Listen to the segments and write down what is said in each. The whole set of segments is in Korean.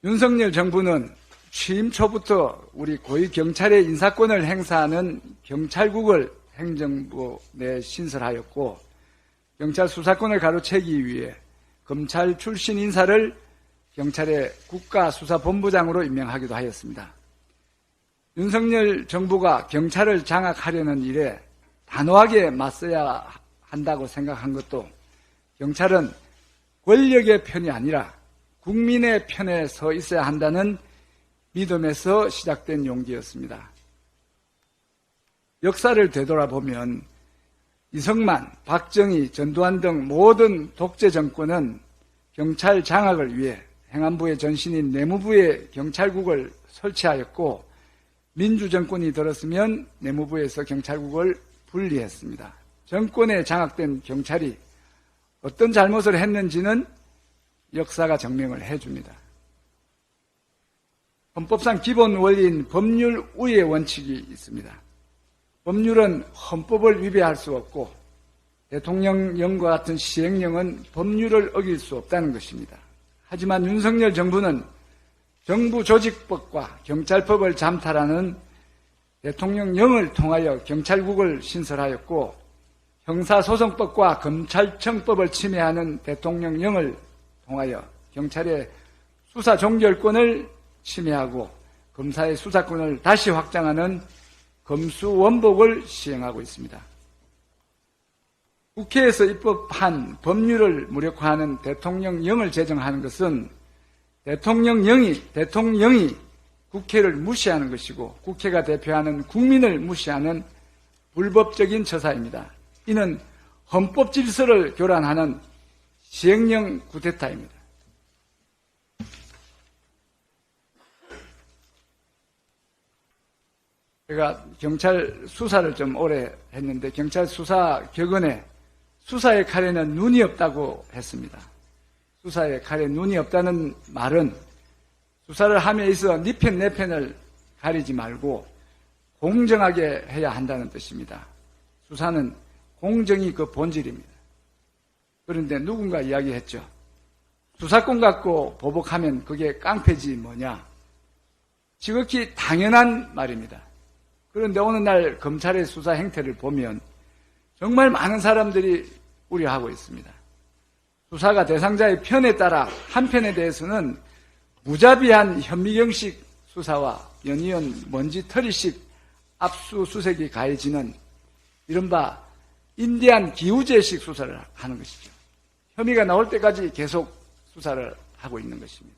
윤석열 정부는 취임 초부터 우리 고위 경찰의 인사권을 행사하는 경찰국을 행정부 내 신설하였고, 경찰 수사권을 가로채기 위해 검찰 출신 인사를 경찰의 국가수사본부장으로 임명하기도 하였습니다. 윤석열 정부가 경찰을 장악하려는 일에 단호하게 맞서야 한다고 생각한 것도 경찰은 권력의 편이 아니라 국민의 편에 서 있어야 한다는 믿음에서 시작된 용기였습니다. 역사를 되돌아보면 이승만, 박정희, 전두환 등 모든 독재 정권은 경찰 장악을 위해 행안부의 전신인 내무부에 경찰국을 설치하였고, 민주정권이 들었으면 내무부에서 경찰국을 분리했습니다. 정권에 장악된 경찰이 어떤 잘못을 했는지는 역사가 증명을 해줍니다. 헌법상 기본 원리인 법률 우위의 원칙이 있습니다. 법률은 헌법을 위배할 수 없고 대통령령과 같은 시행령은 법률을 어길 수 없다는 것입니다. 하지만 윤석열 정부는 정부조직법과 경찰법을 잠탈하는 대통령령을 통하여 경찰국을 신설하였고, 형사소송법과 검찰청법을 침해하는 대통령령을 통하여 경찰의 수사 종결권을 침해하고 검사의 수사권을 다시 확장하는 검수원복을 시행하고 있습니다. 국회에서 입법한 법률을 무력화하는 대통령령을 제정하는 것은 대통령령이 국회를 무시하는 것이고 국회가 대표하는 국민을 무시하는 불법적인 처사입니다. 이는 헌법 질서를 교란하는 시행령 쿠데타입니다. 제가 경찰 수사를 좀 오래 했는데 경찰 수사 격언에 수사의 칼에는 눈이 없다고 했습니다. 수사의 칼에 눈이 없다는 말은 수사를 함에 있어 네 편 내 편을 가리지 말고 공정하게 해야 한다는 뜻입니다. 수사는 공정이 그 본질입니다. 그런데 누군가 이야기했죠. 수사권 갖고 보복하면 그게 깡패지 뭐냐. 지극히 당연한 말입니다. 그런데 오늘날 검찰의 수사 행태를 보면 정말 많은 사람들이 우려하고 있습니다. 수사가 대상자의 편에 따라 한 편에 대해서는 무자비한 현미경식 수사와 연이은 먼지털이식 압수수색이 가해지는 이른바 인디안 기우제식 수사를 하는 것이죠. 혐의가 나올 때까지 계속 수사를 하고 있는 것입니다.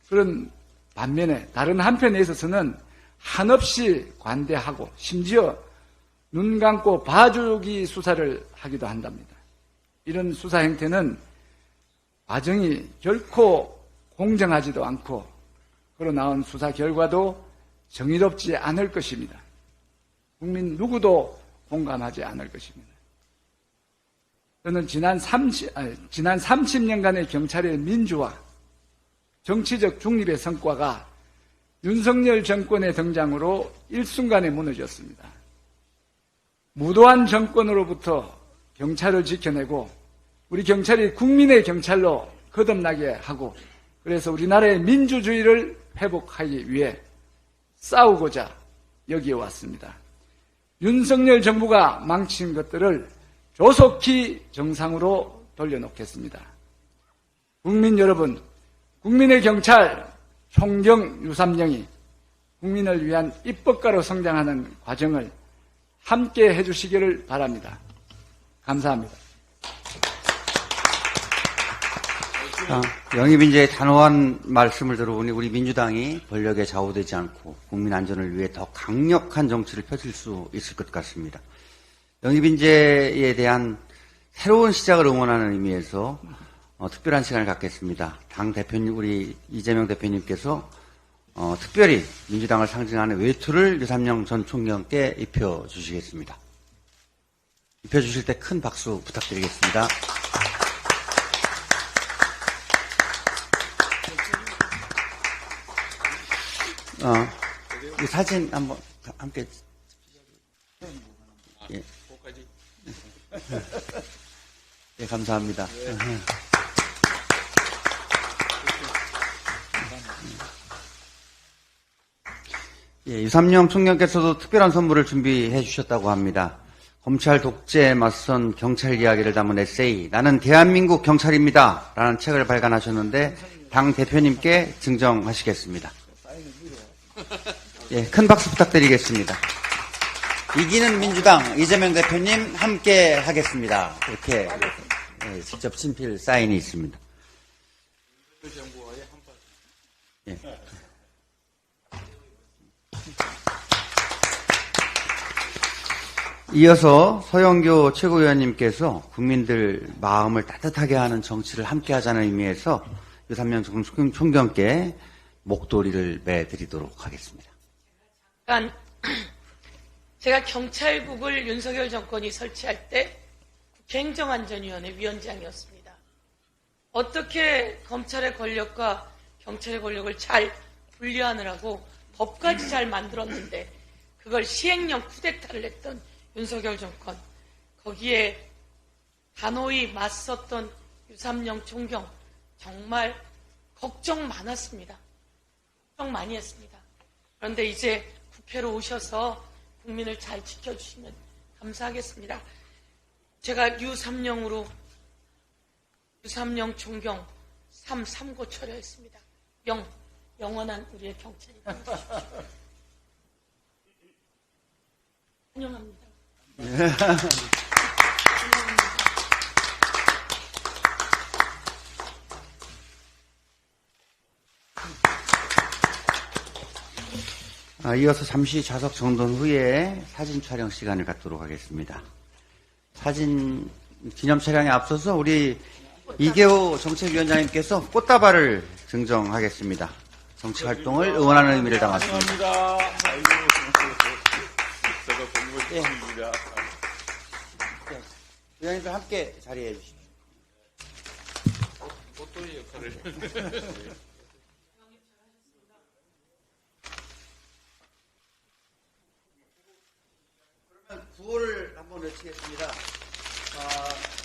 그런 반면에 다른 한편에 있어서는 한없이 관대하고 심지어 눈 감고 봐주기 수사를 하기도 한답니다. 이런 수사 행태는 과정이 결코 공정하지도 않고 그로 나온 수사 결과도 정의롭지 않을 것입니다. 국민 누구도 공감하지 않을 것입니다. 저는 지난 30년간의 경찰의 민주화, 정치적 중립의 성과가 윤석열 정권의 등장으로 일순간에 무너졌습니다. 무도한 정권으로부터 경찰을 지켜내고 우리 경찰이 국민의 경찰로 거듭나게 하고 그래서 우리나라의 민주주의를 회복하기 위해 싸우고자 여기에 왔습니다. 윤석열 정부가 망친 것들을 조속히 정상으로 돌려놓겠습니다. 국민 여러분, 국민의 경찰 총경 유삼령이 국민을 위한 입법가로 성장하는 과정을 함께 해주시기를 바랍니다. 감사합니다. 영입인재의 단호한 말씀을 들어보니 우리 민주당이 권력에 좌우되지 않고 국민 안전을 위해 더 강력한 정치를 펼칠 수 있을 것 같습니다. 영입인재에 대한 새로운 시작을 응원하는 의미에서 특별한 시간을 갖겠습니다. 당 대표님, 우리 이재명 대표님께서 특별히 민주당을 상징하는 외투를 유삼령 전 총경께 입혀주시겠습니다. 입혀주실 때 큰 박수 부탁드리겠습니다. 이 사진 한번 함께. 예. 예, 감사합니다. 예, 유삼영 총장께서도 특별한 선물을 준비해 주셨다고 합니다. 검찰 독재에 맞선 경찰 이야기를 담은 에세이 나는 대한민국 경찰입니다 라는 책을 발간하셨는데 당 대표님께 증정하시겠습니다. 예, 큰 박수 부탁드리겠습니다. 이기는 민주당 이재명 대표님 함께 하겠습니다. 이렇게 예, 직접 친필 사인이 있습니다. 예. 이어서 서영교 최고위원님께서 국민들 마음을 따뜻하게 하는 정치를 함께 하자는 의미에서 유삼영 총경께 목도리를 매드리도록 하겠습니다. 제가 경찰국을 윤석열 정권이 설치할 때 국회행정안전위원회 위원장이었습니다. 어떻게 검찰의 권력과 경찰의 권력을 잘 분리하느라고 법까지 잘 만들었는데 그걸 시행령 쿠데타를 했던 윤석열 정권, 거기에 단호히 맞섰던 유삼영 총경, 정말 걱정 많았습니다. 걱정 많이 했습니다. 그런데 이제 국회로 오셔서 국민을 잘 지켜주시면 감사하겠습니다. 제가 유삼영으로 유삼영 총경 3고 처리했습니다. 영원한 우리의 경찰이 되십시오. 환영합니다. 이어서 잠시 좌석 정돈 후에 사진 촬영 시간을 갖도록 하겠습니다. 사진 기념 촬영에 앞서서 우리 이계호 정책위원장님께서 꽃다발을 증정하겠습니다. 정치 활동을 응원하는 의미를 담았습니다. 감사합니다. 제가 공부 중입니다. 위원님들 함께 자리해 주십시오. 꽃도리 역할을. 구호를 한번 외치겠습니다.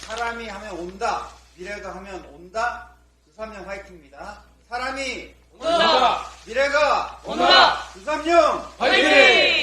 사람이 하면 온다, 미래가 하면 온다, 유삼영 화이팅입니다. 사람이 온다! 미래가 온다! 유삼영 화이팅!